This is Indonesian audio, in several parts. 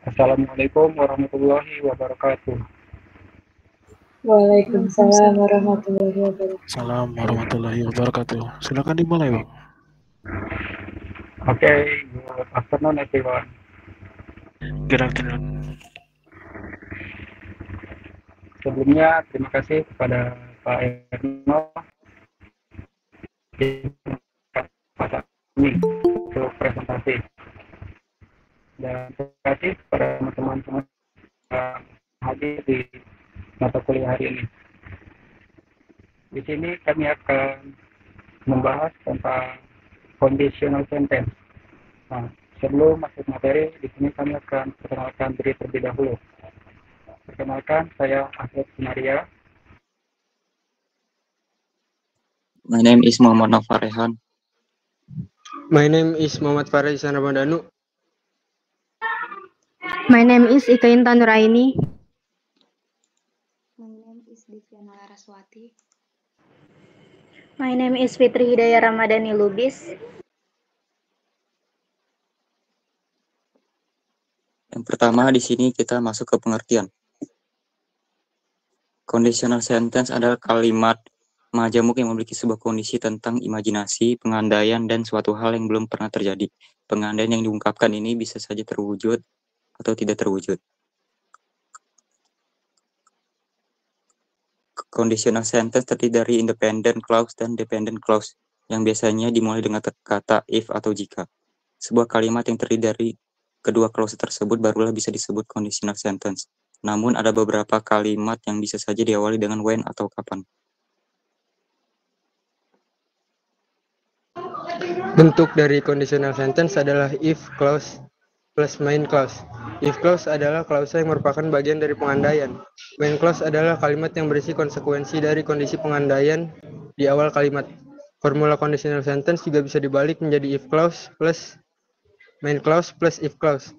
Assalamualaikum warahmatullahi wabarakatuh. Waalaikumsalam warahmatullahi wabarakatuh. Assalamualaikum warahmatullahi wabarakatuh. Silakan dimulai, Bang. Okay, good afternoon everyone. Good afternoon. Sebelumnya terima kasih kepada Pak Erno ini untuk presentasi, dan terima kasih kepada teman-teman yang hadir di mata kuliah hari ini. Di sini kami akan membahas tentang conditional sentence. Nah, sebelum masuk materi, di sini kami akan perkenalkan diri terlebih dahulu. Perkenalkan, saya Ahmad Sunaria. My name is Muhammad Nofar Rehan. My name is Muhammad Faraisan Ramadhanu. My name is Ika Intan Nuraini. My name is Diviana Laraswati. My name is Fitri Hidayah Ramadhani Lubis. Yang pertama di sini kita masuk ke pengertian. Conditional sentence adalah kalimat majemuk yang memiliki sebuah kondisi tentang imajinasi, pengandaian, dan suatu hal yang belum pernah terjadi. Pengandaian yang diungkapkan ini bisa saja terwujud atau tidak terwujud. Conditional sentence terdiri dari independent clause dan dependent clause, yang biasanya dimulai dengan kata if atau jika. Sebuah kalimat yang terdiri dari kedua clause tersebut barulah bisa disebut conditional sentence. Namun ada beberapa kalimat yang bisa saja diawali dengan when atau kapan. Bentuk dari conditional sentence adalah if clause plus main clause. If clause adalah klausa yang merupakan bagian dari pengandaian. Main clause adalah kalimat yang berisi konsekuensi dari kondisi pengandaian di awal kalimat. Formula conditional sentence juga bisa dibalik menjadi if clause plus main clause plus if clause.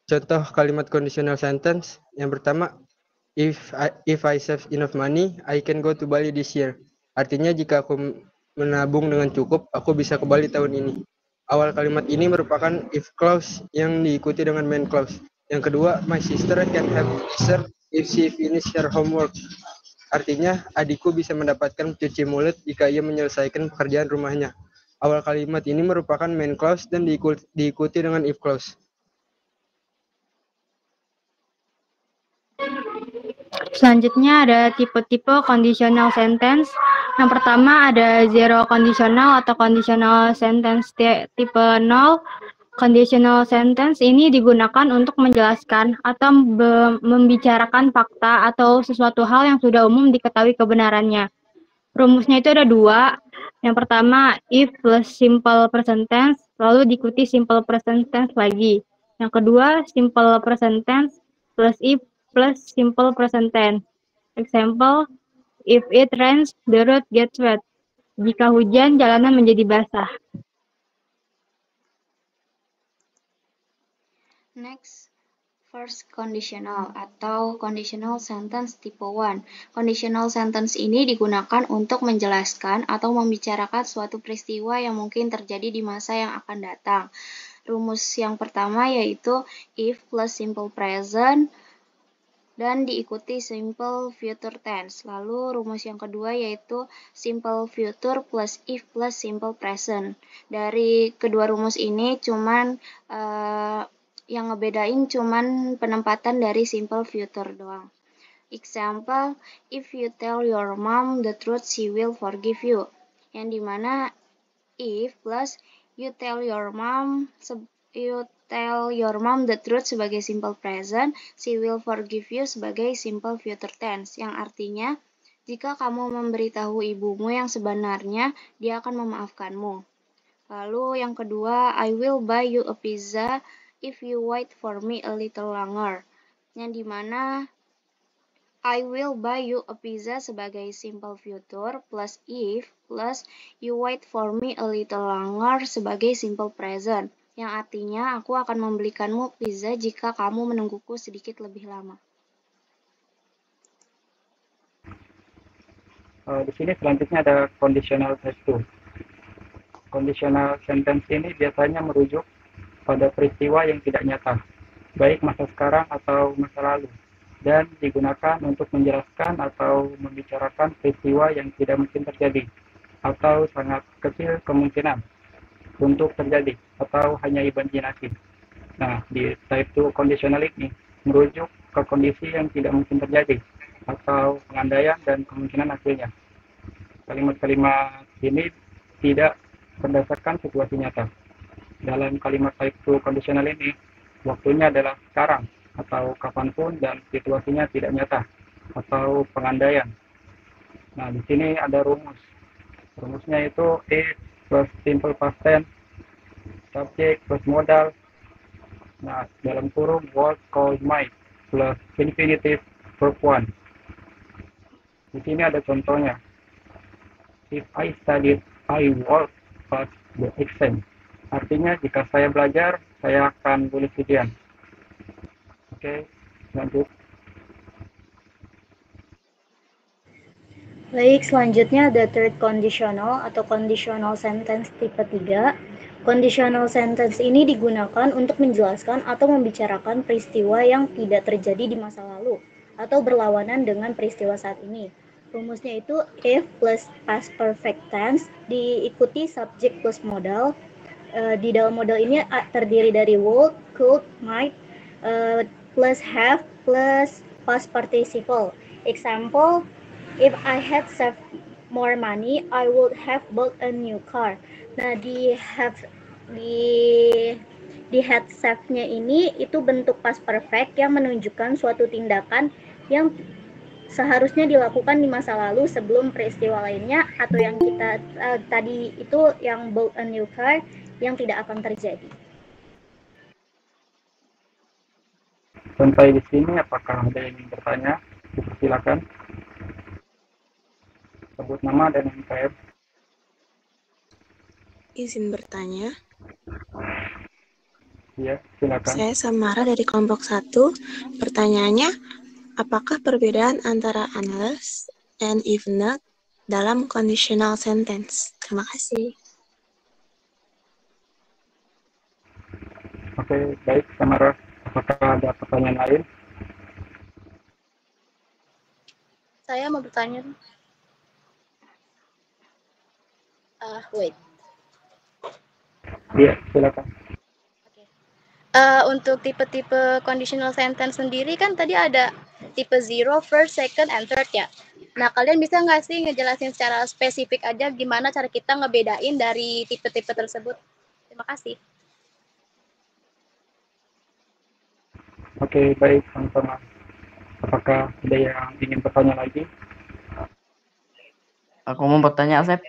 Contoh kalimat conditional sentence yang pertama, if I save enough money, I can go to Bali this year. Artinya jika aku menabung dengan cukup, aku bisa ke Bali tahun ini. Awal kalimat ini merupakan if clause yang diikuti dengan main clause. Yang kedua, my sister can have dessert if she finish her homework. Artinya, adikku bisa mendapatkan cuci mulut jika ia menyelesaikan pekerjaan rumahnya. Awal kalimat ini merupakan main clause dan diikuti dengan if clause. Selanjutnya ada tipe-tipe conditional sentence. Yang pertama ada zero conditional atau conditional sentence tipe 0. Conditional sentence ini digunakan untuk menjelaskan atau membicarakan fakta atau sesuatu hal yang sudah umum diketahui kebenarannya. Rumusnya itu ada dua. Yang pertama if plus simple present tense, lalu diikuti simple present tense lagi. Yang kedua simple present tense plus if plus simple present tense. Example, if it rains, the road gets wet. Jika hujan, jalanan menjadi basah. Next, first conditional atau conditional sentence tipe 1. Conditional sentence ini digunakan untuk menjelaskan atau membicarakan suatu peristiwa yang mungkin terjadi di masa yang akan datang. Rumus yang pertama yaitu if plus simple present dan diikuti simple future tense. Lalu rumus yang kedua yaitu simple future plus if plus simple present. Dari kedua rumus ini cuman yang ngebedain cuman penempatan dari simple future doang. Example, if you tell your mom the truth, she will forgive you. Yang dimana if plus you tell your mom the truth sebagai simple present, she will forgive you sebagai simple future tense, yang artinya jika kamu memberitahu ibumu yang sebenarnya, dia akan memaafkanmu. Lalu yang kedua, I will buy you a pizza if you wait for me a little longer, yang dimana I will buy you a pizza sebagai simple future plus if plus you wait for me a little longer sebagai simple present, yang artinya aku akan membelikanmu pizza jika kamu menungguku sedikit lebih lama. Di sini selanjutnya ada conditional S2. Conditional sentence ini biasanya merujuk pada peristiwa yang tidak nyata. baik masa sekarang atau masa lalu, dan digunakan untuk menjelaskan atau membicarakan peristiwa yang tidak mungkin terjadi atau sangat kecil kemungkinan untuk terjadi atau hanya imajinasi. Nah, di type 2 conditional ini merujuk ke kondisi yang tidak mungkin terjadi atau pengandaian dan kemungkinan hasilnya. Kalimat-kalimat ini tidak berdasarkan situasi nyata. Dalam kalimat type 2 conditional ini, waktunya adalah sekarang atau kapanpun dan situasinya tidak nyata atau pengandaian. Nah, di sini ada rumus. Rumusnya itu if plus simple past tense, subject plus modal. Nah, dalam kurung was, called, might plus infinitive verb 1. Di sini ada contohnya. If I studied, I would pass the exam. Artinya jika saya belajar, saya akan lulus ujian. Oke, lanjut. Baik, selanjutnya ada third conditional atau conditional sentence tipe 3. Conditional sentence ini digunakan untuk menjelaskan atau membicarakan peristiwa yang tidak terjadi di masa lalu atau berlawanan dengan peristiwa saat ini. Rumusnya itu if plus past perfect tense diikuti subject plus modal. Di dalam modal ini terdiri dari would, could, might, plus have, plus past participle. Example, if I had saved more money, I would have bought a new car. Nah, di had saved-nya ini itu bentuk past perfect yang menunjukkan suatu tindakan yang seharusnya dilakukan di masa lalu sebelum peristiwa lainnya, atau yang kita tadi itu yang bought a new car yang tidak akan terjadi. Sampai di sini apakah ada yang ingin bertanya? Silakan. Sebut nama dan NPM. Izin bertanya. Iya, silakan. Saya Samara dari kelompok 1. Pertanyaannya, apakah perbedaan antara unless and if not dalam conditional sentence? Terima kasih. Oke, baik, Samara. Apakah ada pertanyaan lain? Saya mau bertanya. Wait. Iya, silakan. Untuk tipe-tipe conditional sentence sendiri kan tadi ada tipe 0, first, second, and third ya. Nah, kalian bisa nggak sih ngejelasin secara spesifik aja gimana cara kita ngebedain dari tipe-tipe tersebut? Terima kasih. Oke, baik, sama-sama. Apakah ada yang ingin bertanya lagi? Aku mau bertanya, Asep.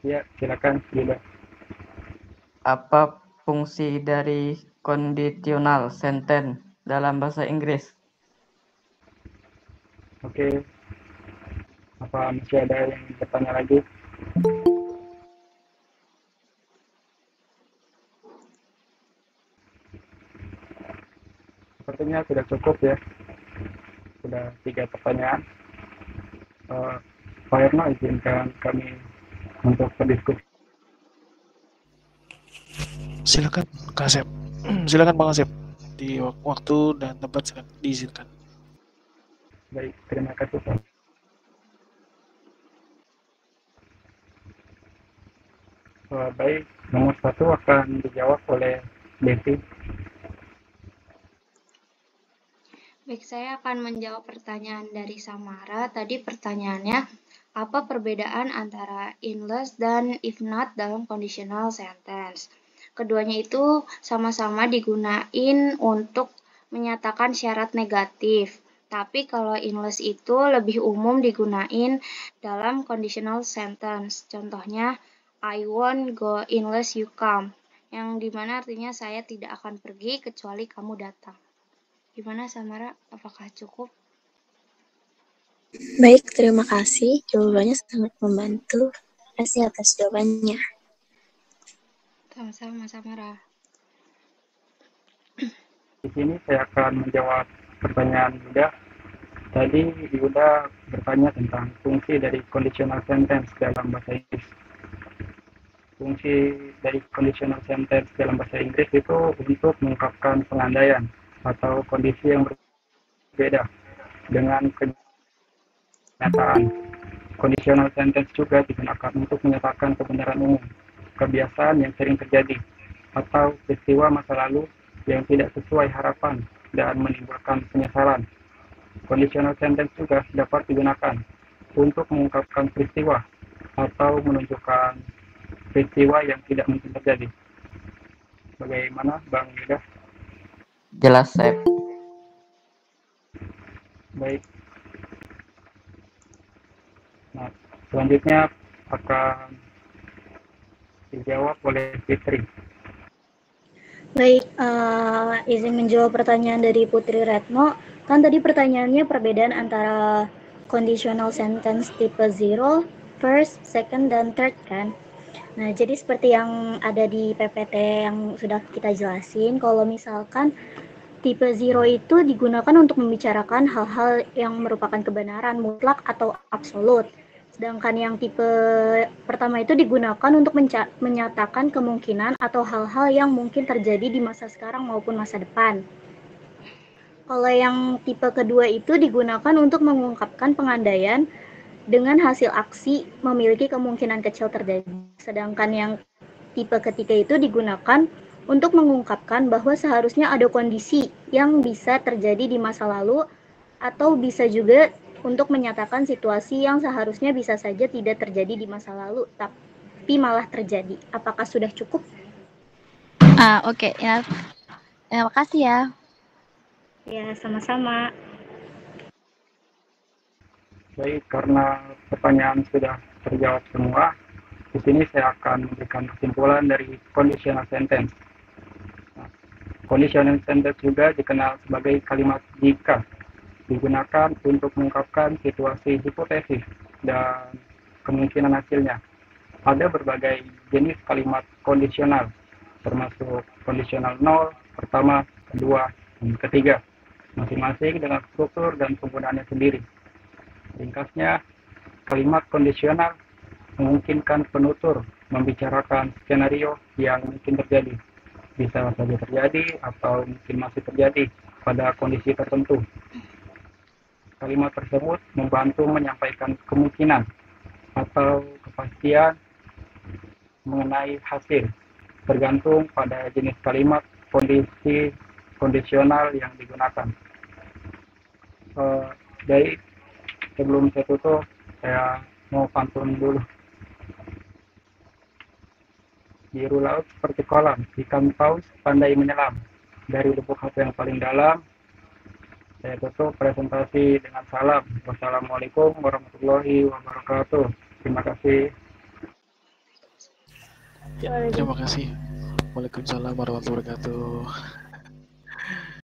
Ya, silakan, Yuda. Apa fungsi dari conditional sentence dalam bahasa Inggris? Oke. Apa masih ada yang bertanya lagi? Sepertinya sudah cukup ya. Sudah 3 pertanyaan. Pak Erno, izinkan kami untuk berdiskusi. Silakan Kak Asep. Silakan Bang Asep. Di waktu dan tempat silakan diizinkan. Baik, terima kasih Pak. Baik, nomor 1 akan dijawab oleh Desi. Baik, saya akan menjawab pertanyaan dari Samara. Tadi pertanyaannya, apa perbedaan antara unless dan if not dalam conditional sentence? Keduanya itu sama-sama digunain untuk menyatakan syarat negatif. Tapi kalau unless itu lebih umum digunain dalam conditional sentence. Contohnya, I won't go unless you come. Yang dimana artinya saya tidak akan pergi kecuali kamu datang. Gimana Samara? Apakah cukup? Baik, terima kasih. Jawabannya sangat membantu. Terima kasih atas jawabannya. Sama-sama Samara. Di sini saya akan menjawab pertanyaan Yuda. Tadi Yuda bertanya tentang fungsi dari conditional sentence dalam bahasa Inggris. fungsi dari conditional sentence dalam bahasa Inggris itu untuk mengungkapkan pengandaian atau kondisi yang berbeda dengan kenyataan. Conditional sentence juga digunakan untuk menyatakan kebenaran umum, kebiasaan yang sering terjadi, atau peristiwa masa lalu yang tidak sesuai harapan dan menimbulkan penyesalan. Conditional sentence juga dapat digunakan untuk mengungkapkan peristiwa atau menunjukkan peristiwa yang tidak mungkin terjadi. Bagaimana, Bang Yuda? Jelas, Sep. Baik. Nah, selanjutnya akan dijawab oleh Fitri. Baik, izin menjawab pertanyaan dari Putri Retno. Kan tadi pertanyaannya perbedaan antara conditional sentence tipe 0, first, second, dan third kan? Nah, jadi seperti yang ada di PPT yang sudah kita jelasin, kalau misalkan tipe 0 itu digunakan untuk membicarakan hal-hal yang merupakan kebenaran mutlak atau absolut. Sedangkan yang tipe pertama itu digunakan untuk menyatakan kemungkinan atau hal-hal yang mungkin terjadi di masa sekarang maupun masa depan. Kalau yang tipe kedua itu digunakan untuk mengungkapkan pengandaian dengan hasil aksi memiliki kemungkinan kecil terjadi. Sedangkan yang tipe ketiga itu digunakan untuk mengungkapkan bahwa seharusnya ada kondisi yang bisa terjadi di masa lalu atau bisa juga untuk menyatakan situasi yang seharusnya bisa saja tidak terjadi di masa lalu tapi malah terjadi. Apakah sudah cukup? Oke. Ya. Terima kasih ya. Ya, sama-sama. Baik, karena pertanyaan sudah terjawab semua, di sini saya akan memberikan kesimpulan dari conditional sentence. Conditional sentence juga dikenal sebagai kalimat jika, digunakan untuk mengungkapkan situasi hipotesis dan kemungkinan hasilnya. Ada berbagai jenis kalimat kondisional, termasuk kondisional 0, pertama, kedua, dan ketiga, masing-masing dengan struktur dan penggunaannya sendiri. Ringkasnya, kalimat kondisional memungkinkan penutur membicarakan skenario yang mungkin terjadi, bisa saja terjadi atau mungkin masih terjadi pada kondisi tertentu. Kalimat tersebut membantu menyampaikan kemungkinan atau kepastian mengenai hasil, tergantung pada jenis kalimat kondisi kondisional yang digunakan. Dari sebelum saya tutup, saya mau pantun dulu. Biru laut seperti kolam, ikan paus pandai menyelam. Dari lubuk hati yang paling dalam, saya tutup presentasi dengan salam. Wassalamualaikum warahmatullahi wabarakatuh. Terima kasih. Ya, terima kasih. Waalaikumsalam warahmatullahi wabarakatuh.